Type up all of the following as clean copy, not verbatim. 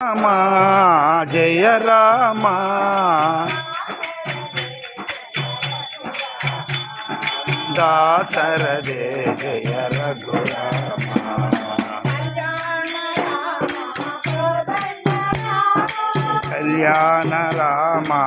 రామా జయ రామా దాసరదే జయ రఘురామా కళ్యాణ రామా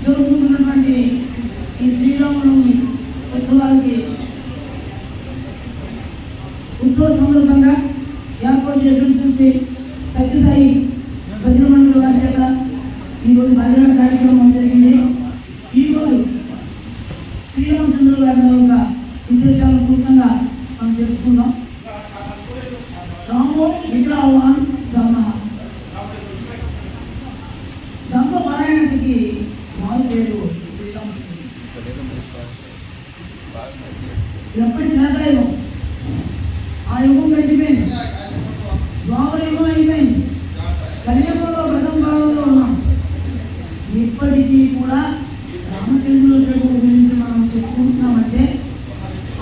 జరుపుకుంటున్నటువంటి ఈ శ్రీరామనవమి ఉత్సవాలకి ఉత్సవ సందర్భంగా ఏర్పాటు చేసినటువంటి సత్యసాయి భజన మండలి వారి చేత ఈరోజు భజన కార్యక్రమం జరిగింది. ఈరోజు శ్రీరామచంద్రుల గారి యొక్క విశేషాలను పూర్తంగా మనం తెలుసుకుందాం. రామో విగ్రహవాన్ ధర్మ ధర్మ పారాయణకి మారు పేరు శ్రీరామచంద్రుడు. ఎప్పటి త్రేతాయుగం ఆ యుగం గడిచిపోయింది, ద్వాపర యుగం అయిపోయింది, కలియుగంలో ప్రథమ భాగంలో ఉన్నాం. ఇప్పటికీ కూడా రామచంద్రుల ప్రభువు గురించి మనం చెప్పుకుంటున్నామంటే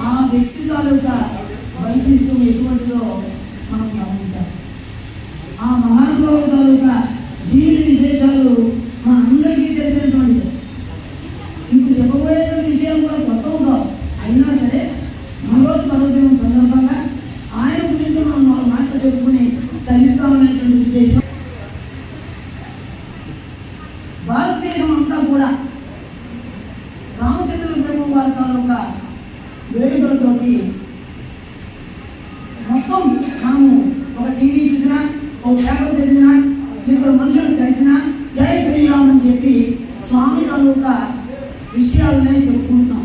ఆ వ్యక్తి తాలూకా వైశిష్టం ఎటువంటిదో మనం గమనించాలి. ఆ మహానుభావుల తాలూకా జీవిత విశేషాలు మనందరికీ తెలిసినటువంటిది. ఇప్పుడు చెప్పబోయేటువంటి విషయాలు కూడా కొత్తవి కావు. అయినా సరే ఈరోజు పర్వదినం సందర్భంగా ఆయన గురించి మనం 4 మాటలు చెప్పుకుని తల్లిస్తామనేటువంటి ఉద్దేశం. భారతదేశం అంతా కూడా రామచంద్ర ప్రభు వారి తాలూకా వేడుకలతోటి మొత్తం మనము ఒక టీవీ చూసినా, ఒక పేపర్ చదివినా, 2 మనుషులు కలిసినా జై శ్రీరామ్ అని చెప్పి స్వామి తాలూకా విషయాలనే చెప్పుకుంటున్నాం.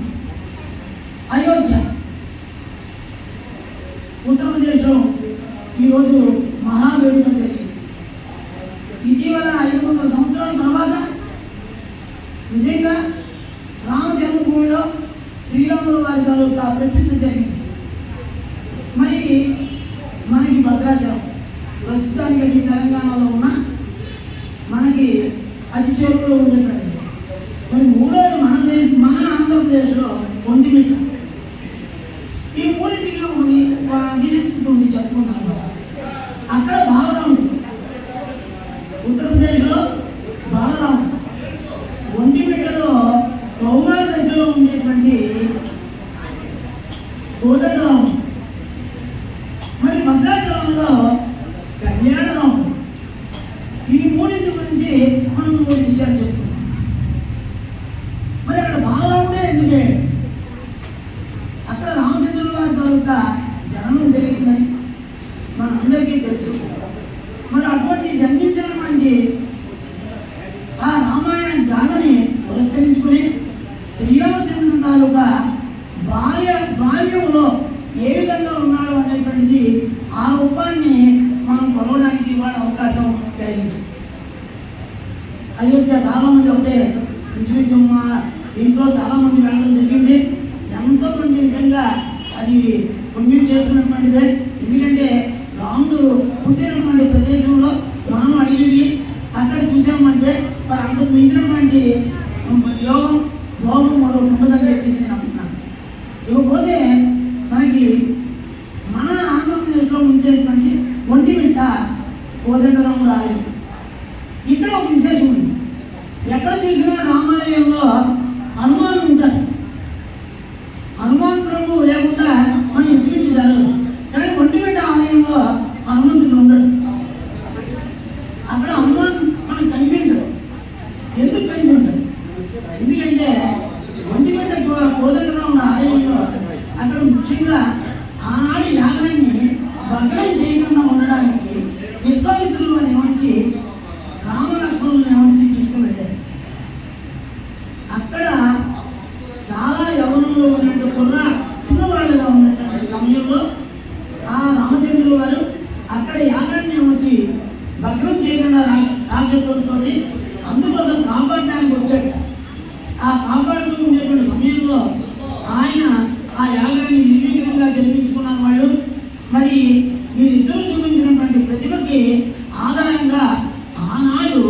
అయోధ్య ఉత్తరప్రదేశ్లో ఈరోజు మహావేడుకలు జరిగింది. ఇటీవల 500 సంవత్సరాల తర్వాత నిజంగా రామ జన్మభూమిలో శ్రీరాముల వారి తాలూకా ప్రతిష్ఠ జరిగింది. మరి మనకి భద్రాచలం ప్రస్తుతానికి తెలంగాణలో ఉన్న మనకి అతి చేరువలో ఉండేటువంటి. మరి మూడోది మన ఆంధ్రప్రదేశ్లో ఒంటిమిట్ట. ఈ మూడింటికి ఒక విశిష్టత ఉంది చెప్పుకుందాం. అక్కడ బాలరాముడు, ఉత్తరప్రదేశ్లో బాలరాముడు, ఒంటిమిట్టలో కౌమార దశలో ఉండేటువంటి కోదండరాముడు, మరి భద్రాచలంలో కళ్యాణరాముడు. ఈ మూడింటి గురించి మనం 3 విషయాలు చెప్పుకున్నాం. మరి అక్కడ బాలరాముడే ఎందుకే అక్కడ రామచంద్రుల వారి తాలూకా జననం జరిగిందని మనందరికీ తెలుసు. మరి అటువంటి జన్మించినటువంటి ఆ రామాయణ గాథని పురస్కరించుకుని శ్రీరామచంద్రుని తాలూకా బాల్యంలో ఏ విధంగా ఉన్నాడు అనేటువంటిది ఆ రూపాన్ని మనం కొలవడానికి ఇవాళ అవకాశం కలిగింది. అయోధ్య చాలామంది ఒకటే ఇంచుమించు ఇంట్లో చాలామంది వెళ్ళడం జరిగింది. ఎంతోమంది నిజంగా అది పుణ్యం చేసుకున్నటువంటిదే. ఎందుకంటే రాముడు పుట్టినటువంటి ప్రదేశంలో మనం అడిగి అక్కడ చూసామంటే మరి అంతకు మించినటువంటి యోగం భోగం మరొకటి ఉండదని చెప్పేసి నేను అనుకుంటున్నాను. ఇకపోతే మనకి మన ఆంధ్రప్రదేశ్లో ఉండేటువంటి ఒంటిమిట్ట కోదండరాముడు ఆలయం. ఇక్కడ ఒక విశేషం ఉంది. ఎక్కడ చూసినా రామాలయంలో హనుమాన్ ఉంటారు. హనుమాన్ ప్రభు లేకుండా మనం ఇంచుమించు జరగదు. కానీ ఒంటిమిట్ట ఆలయంలో ఆతృతతో అందుకోసం కాపాడడానికి వచ్చాడు. ఆ కాపాడుతూ ఉండేటువంటి సమయంలో ఆయన ఆ యాగాన్ని నిర్విఘ్నంగా జరిపించుకున్న వాళ్ళు. మరి వీరిద్దరూ చూపించినటువంటి ప్రతిభకి ఆధారంగా ఆనాడు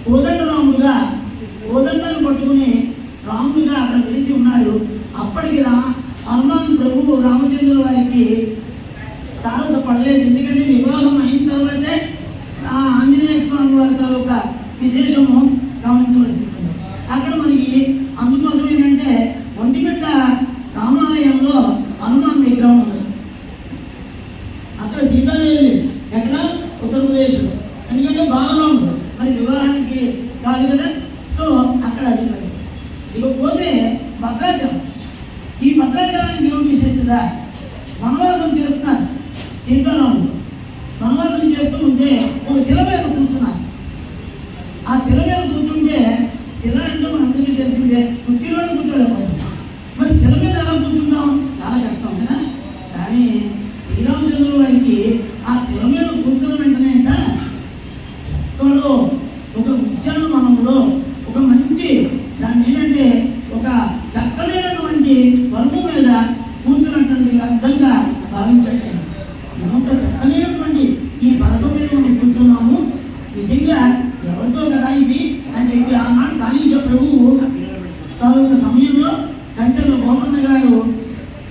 కోదండరాముడుగా కోదండాన్ని పట్టుకుని రాముడిగా అక్కడ వెలిసి ఉన్నాడు. అప్పటికి హనుమాన్ ప్రభువు రామచంద్రుల వారికి తారసపడలేదు. ఎందుకంటే వివాహం అయిన తర్వాతే ఆ ఆంజనేయ స్వామి వారి తాలూకా విశేషము గమనించవలసి ఉంటుంది. అక్కడ మనకి అందుకోసం ఏంటంటే ఒంటిమిట్ట రామాలయంలో హనుమాన్ విగ్రహం ఉంది. అక్కడ సీతాదేవి ఎక్కడ ఉత్తరప్రదేశ్లో, ఎందుకంటే బాలరాముడు మరి వివాహానికి కాదు కదా. సో అక్కడ అది పరిస్థితి. ఇకపోతే భద్రాచలం, ఈ భద్రాచలానికి ఏమిటి విశిష్టత? వనవాసం చేస్తున్నారు సీతారాముడు. వనవాసం చేస్తూ ఉంటే ఒక శిల మీద కూర్చున్నారు. ఆ శిల మీద కూర్చుంటే, శిల అంటే మనందరికీ తెలిసిందే, కుర్చీలోనే కూర్చోలేకపోతున్నాం. మరి శిల మీద ఎలా కూర్చుంటాం? చాలా కష్టం కదా. కానీ శ్రీరామచంద్రుల వారికి ఆ శిల మీద కూర్చున్న వెంటనే ఎక్కడో ఒక ఉద్యానవనంలో ఒక మంచి దాని ఏంటంటే ఒక చక్కనైనటువంటి వర్గం మీద కూర్చున్నటువంటి అర్థంగా భావించండి. ఎంత చక్కనైనటువంటి ఈ పథకం మీద మనం కూర్చున్నాము, నిజంగా ఎవరితో కదా ఇది అని చెప్పి ఆనాడు కాళీశ ప్రభువు తాలూకు సమయంలో కంచెల గోపన్న గారు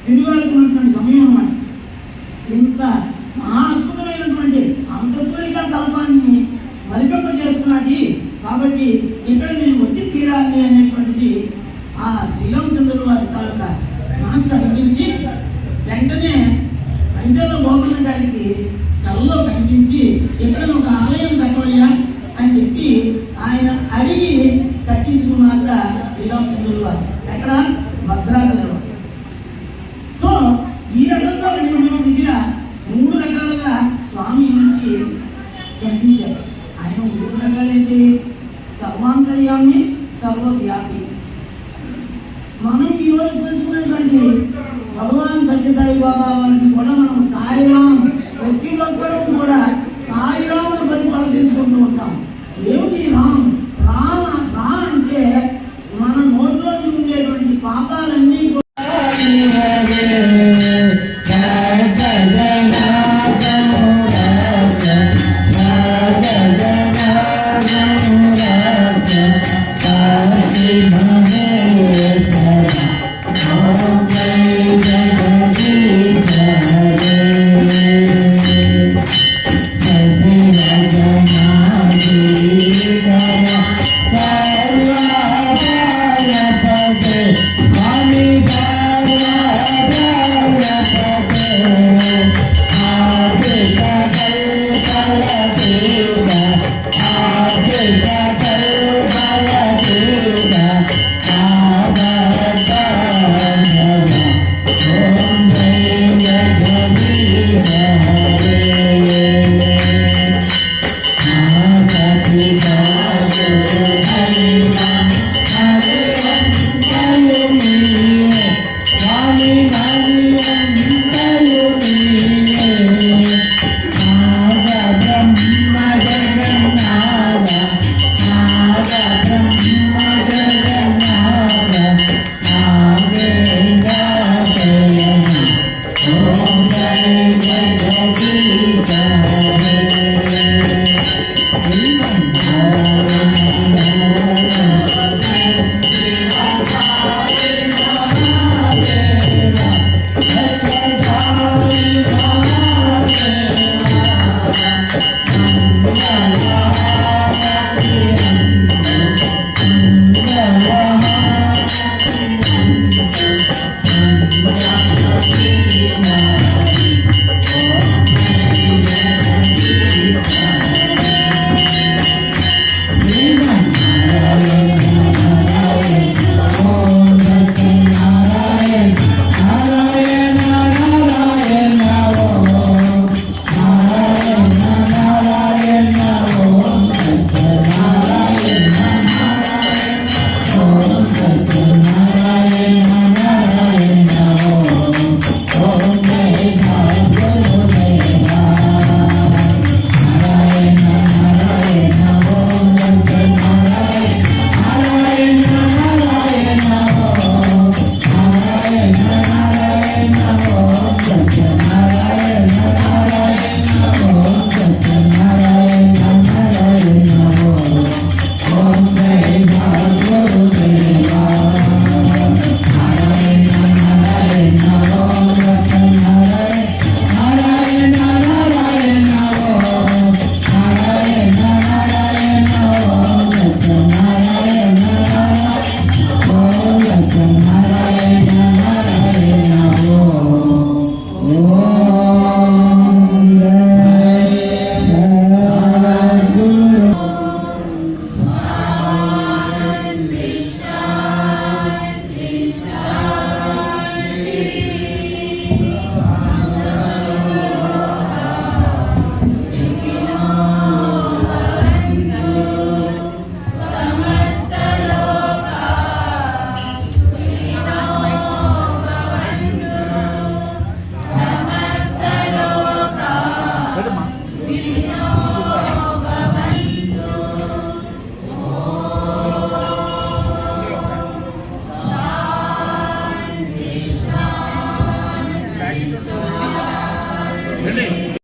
తిరుగాడుతున్నటువంటి సమయం అన్నమాట. ఇంత మహా అద్భుతమైనటువంటి అంశత్వరిక కల్పాన్ని మరిపెంప చేస్తున్నది కాబట్టి ఇక్కడ నేను వచ్చి తీరాలి అనేటువంటిది ఆ శ్రీరామచంద్రుల వారి తాలూకా మనసు అనిపించి వెంటనే కంచెల గోపన్న గారికి కళ్ళలో కనిపించి ఇక్కడ ఒక ఆలయం కట్టవయ్యా అని చెప్పి ఆయన అడిగి కట్టించుకున్నాక శ్రీరామచంద్రుల వారు ఎక్కడ భద్రాచలంలో. సో ఈ రకంగా ఉన్నటువంటి దగ్గర 3 రకాలుగా స్వామి నుంచి కనిపించారు. ఆయన 3 రకాలేంటి? సర్వాంతర్యామి, సర్వవ్యాపి. మనం ఈరోజు పెంచుకునేటువంటి భగవాన్ సత్యసాయి బాబా వారిని కూడా మనం సాయిరామ్, ప్రతి ఒక్కరూ కూడా సాయిరామును పలికించుకుంటూ ఉంటాం. ఏమిటి రామ్? రా అంటే మన నోట్లో ఉండేటువంటి పాపాలన్నీ కూడా